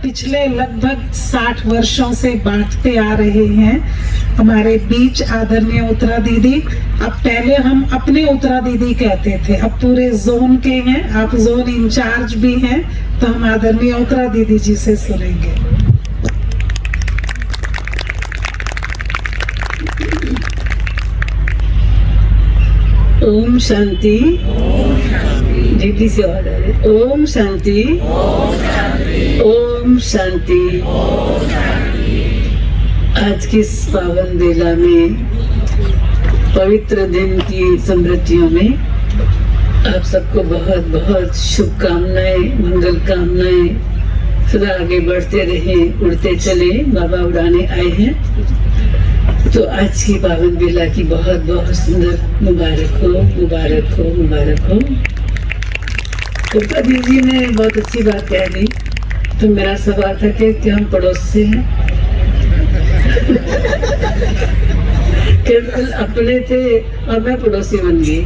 पिछले लगभग 60 वर्षों से बांटते आ रहे हैं। हमारे बीच आदरणीय उत्तरा दीदी, अब पहले हम अपने उत्तरा दीदी कहते थे, अब पूरे जोन के हैं, आप जोन इंचार्ज भी हैं, तो हम आदरणीय उत्तरा दीदी जी से सुनेंगे। ओम शांति। दीदी से ऑर्डर है। ओम शांति। ओम शांति। आज की इस पावन बेला में, पवित्र दिन की स्मृतियों में आप सबको बहुत बहुत शुभकामनाएं, मंगल कामनाएं। सदा आगे बढ़ते रहें, उड़ते चले, बाबा उड़ाने आए हैं। तो आज की पावन बेला की बहुत बहुत सुंदर मुबारक हो, मुबारक हो, मुबारक हो। उत्तरा दीदी ने बहुत अच्छी बात कह दी। तो मेरा सवाल था कि हम पड़ोस से हैं। केवल अपने थे और मैं पड़ोसी बन गई।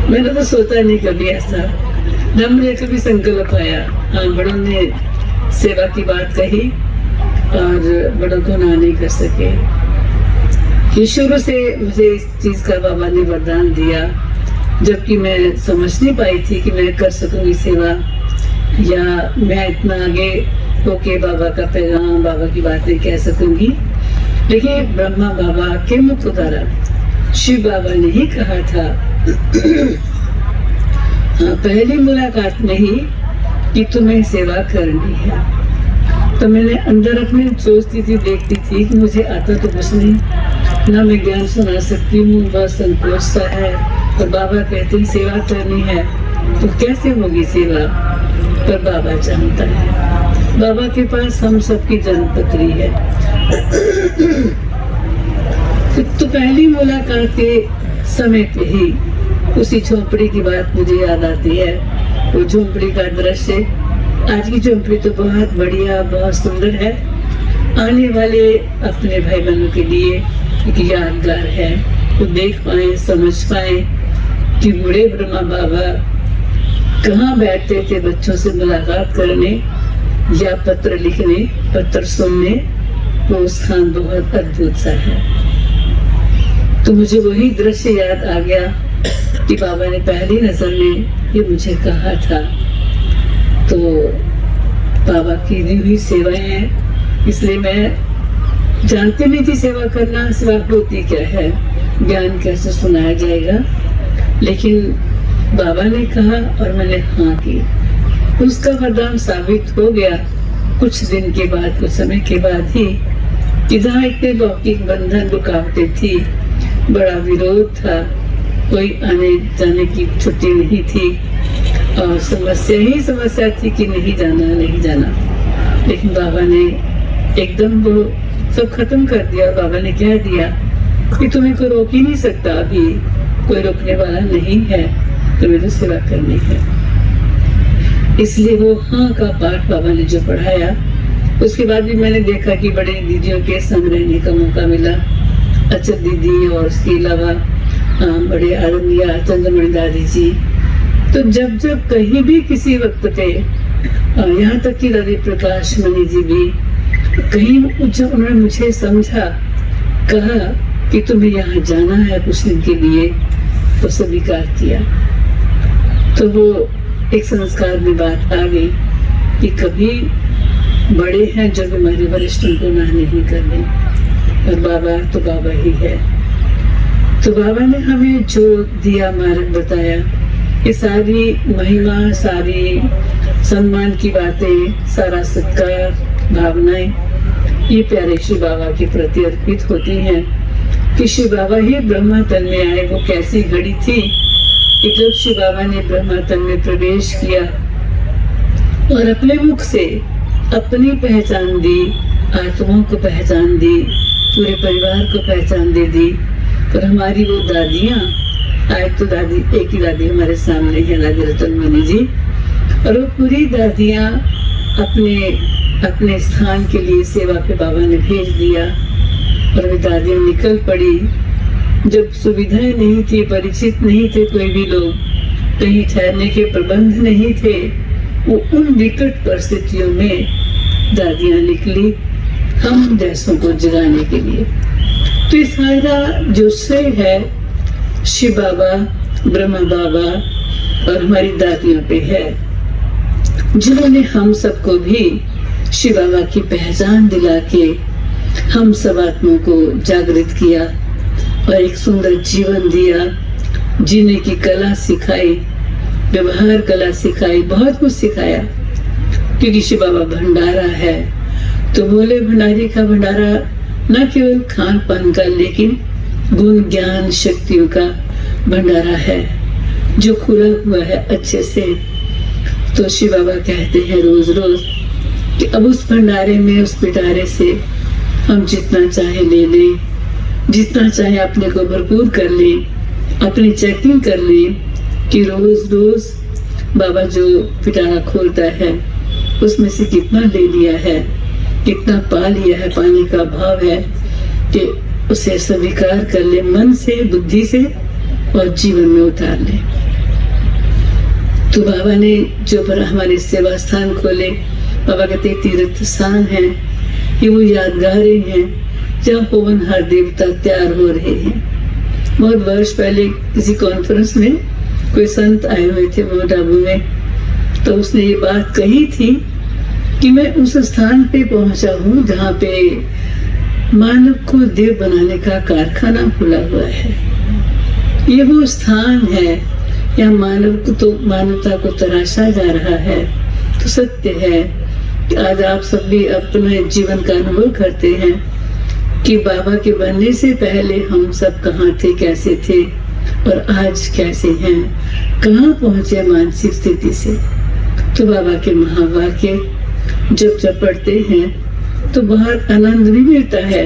मैंने तो सोचा नहीं कभी ऐसा, न मुझे कभी संकल्प आया। हाँ, बड़ों ने सेवा की बात कही और बड़ों को ना नहीं कर सके। ये शुरू से मुझे इस चीज का बाबा ने वरदान दिया, जबकि मैं समझ नहीं पाई थी कि मैं कर सकूंगी सेवा, या मैं इतना आगे होके बाबा का पैगाम, बाबा की बातें कह सकूंगी। लेकिन ब्रह्मा बाबा के मुख द्वारा शिव बाबा ने ही कहा था पहली मुलाकात में ही कि तुम्हें सेवा करनी है। तो मैंने अंदर अपने सोचती थी, देखती थी कि मुझे आता तो कुछ नहीं, ना मैं ज्ञान सुना सकती हूँ, बहुत संकोच सा है। और बाबा कहते हैं सेवा करनी है, तो कैसे होगी सेवा? पर बाबा जानता है, बाबा के पास हम सबकी जन्मपत्री है। तो पहली मुलाकात के समय पे ही उसी झोंपड़ी की बात मुझे याद आती है। वो झोंपड़ी का दृश्य, आज की झोंपड़ी तो बहुत बढ़िया, बहुत सुंदर है। आने वाले अपने भाई बहनों के लिए एक यादगार है। वो देख पाए, समझ पाए कि बूढ़े ब्रह्मा बाबा कहाँ बैठते थे बच्चों से मुलाकात करने या पत्र लिखने, पत्र सुनने। वो स्थान बहुत अद्भुत सा है। तो मुझे वही दृश्य याद आ गया कि बाबा ने पहली नजर में ये मुझे कहा था। तो बाबा की दी हुई सेवाएं हैं, इसलिए मैं जानती नहीं थी सेवा करना, सेवा होती क्या है, ज्ञान कैसे सुनाया जाएगा। लेकिन बाबा ने कहा और मैंने हाँ की। उसका वरदान साबित हो गया कुछ दिन के बाद, कुछ समय के बाद ही, कि जहाँ इतने लौकिक बंधन, रुकावटें थी, बड़ा विरोध था, कोई आने जाने की छुट्टी नहीं थी और समस्या ही समस्या थी कि नहीं जाना, नहीं जाना। लेकिन बाबा ने एकदम वो सब खत्म कर दिया। बाबा ने कह दिया कि तुम्हें कोई रोक ही नहीं सकता, अभी कोई रोकने वाला नहीं है, तुम्हें तो सेवा करनी है। इसलिए वो हाँ का पाठ बाबा ने जो पढ़ाया, उसके बाद भी मैंने देखा कि बड़े दीदियों के संग रहने का मौका मिला। अचल दीदी और उसके अलावा बड़े आदरणीय चंद्रमणि दादी जी। तो जब जब कहीं भी किसी वक्त पे, यहाँ तक कि दादी प्रकाश मणि जी भी, कहीं जब उन्होंने मुझे समझा, कहा कि तुम्हें यहाँ जाना है कुछ दिन के लिए, तो स्वीकार किया। तो वो एक संस्कार में बात आ गई कि कभी बड़े हैं जब हमारे वरिष्ठ उनको ना नहीं करने, और बाबा तो बाबा ही है। तो बाबा ने हमें जो दिया, मार्ग बताया, ये सारी महिमा, सारी सम्मान की बातें, सारा सत्कार, भावनाएं, ये प्यारे शिव बाबा के प्रति अर्पित होती हैं। कि शिव बाबा ही ब्रह्मा तन में आए। वो कैसी घड़ी थी कि जब शिव बाबा ने ब्रह्मा तन में प्रवेश किया और अपने मुख से अपनी पहचान दी, आत्माओं को पहचान दी, पूरे परिवार को पहचान दे दी। और हमारी वो दादियाँ, आज तो दादी, एक ही दादी हमारे सामने है, दादी रतनमणि जी, और वो पूरी दादियाँ अपने स्थान के लिए सेवा पे बाबा ने भेज दिया। और वे दादियाँ निकल पड़ी। जब सुविधाएं नहीं थी, परिचित नहीं थे कोई भी लोग, कहीं ठहरने के प्रबंध नहीं थे, वो उन विकट परिस्थितियों में दादियां निकली हम जैसों को जगाने के लिए। तो इस सारा जो श्रेय है शिव बाबा, ब्रह्मा बाबा और हमारी दादियों पे है, जिन्होंने हम सबको भी शिव बाबा की पहचान दिला के हम सब आत्माओं को जागृत किया और एक सुंदर जीवन दिया, जीने की कला सिखाई, व्यवहार कला सिखाई, बहुत कुछ सिखाया। क्योंकि शिव बाबा भंडारा है, तो बोले भंडारी का भंडारा न केवल खान पान का, लेकिन गुण ज्ञान शक्तियों का भंडारा है जो खुला हुआ है अच्छे से। तो शिव बाबा कहते हैं रोज रोज कि अब उस भंडारे में, उस पिटारे से हम जितना चाहे ले लें, जितना चाहे अपने को भरपूर कर लें, अपनी चेकिंग कर लें कि रोज रोज बाबा जो पिटारा खोलता है उसमें से कितना ले लिया है, कितना पा लिया है, पाने का भाव है कि उसे स्वीकार कर ले मन से, बुद्धि से और जीवन में उतार ले। तो बाबा ने जो पर हमारे सेवा स्थान खोले, बाबा कहते तीर्थ स्थान है, ये वो यादगारें हैं जहाँ पवन हर देवता तैयार हो रहे हैं। बहुत वर्ष पहले किसी कॉन्फ्रेंस में कोई संत आए हुए थे माउंट आबू में, तो उसने ये बात कही थी कि मैं उस स्थान पे पहुंचा हूँ जहाँ पे मानव को देव बनाने का कारखाना खुला हुआ है। ये वो स्थान है यहाँ मानवता को तराशा जा रहा है। तो सत्य है कि आज आप सब भी अपने जीवन का अनुभव करते हैं कि बाबा के बनने से पहले हम सब कहाँ थे, कैसे थे और आज कैसे हैं, कहाँ पहुंचे मानसिक स्थिति से। तो बाबा के महावाक्य जब पढ़ते हैं तो बहुत आनंद भी मिलता है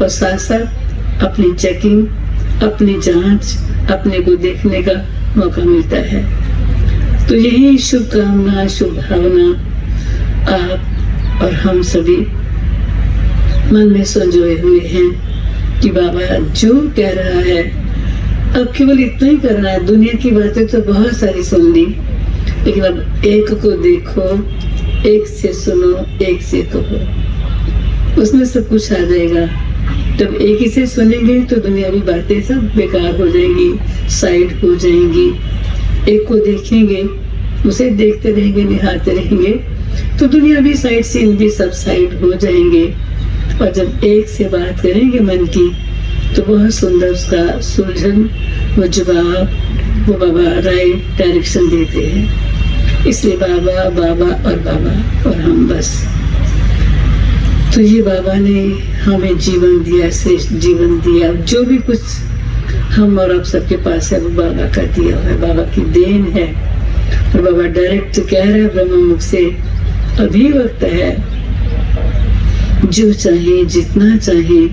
और साथ साथ अपनी चेकिंग, अपनी जांच, अपने को देखने का मौका मिलता है। तो यही शुभकामना, शुभ भावना आप और हम सभी मन में संजोए हुए हैं कि बाबा जो कह रहा है अब केवल इतना ही करना है। दुनिया की बातें तो बहुत सारी सुन ली, लेकिन अब एक को देखो, एक से सुनो, एक से कहो, उसमें सब कुछ आ जाएगा। जब एक ही से सुनेंगे तो दुनियावी बातें सब बेकार हो जाएंगी, साइड हो जाएंगी। एक को देखेंगे, उसे देखते रहेंगे, निहारते रहेंगे, तो दुनियावी साइड सीन भी सब साइड हो जाएंगे। और जब एक से बात करेंगे मन की, तो बहुत सुंदर उसका सुलझन, वो जवाब, वो बाबा राइट डायरेक्शन देते हैं। इसलिए बाबा, बाबा और बाबा और हम बस। तो ये बाबा ने हमें जीवन दिया, श्रेष्ठ जीवन दिया। जो भी कुछ हम और आप सबके पास है वो बाबा का दिया हुआ है, बाबा की देन है। और बाबा डायरेक्ट कह रहे हैं ब्रह्म मुख से, अभी वक्त है, जो चाहे, जितना चाहे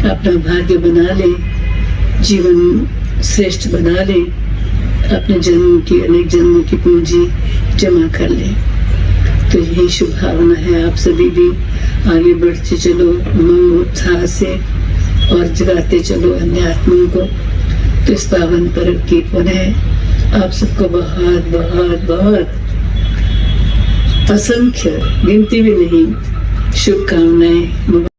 अपना भाग्य बना ले, जीवन श्रेष्ठ बना ले, अपने जन्मों की, अनेक जन्मों की पूंजी जमा कर ले। तो यही शुभ भावना है। आप सभी भी आगे बढ़ते चलो उमंग उत्साह से और जगाते चलो अन्य आत्माओं को। तो इस पावन पर्व की पुनः आप सबको बहुत बहुत बहुत असंख्य, गिनती भी नहीं, शुभकामनाएं।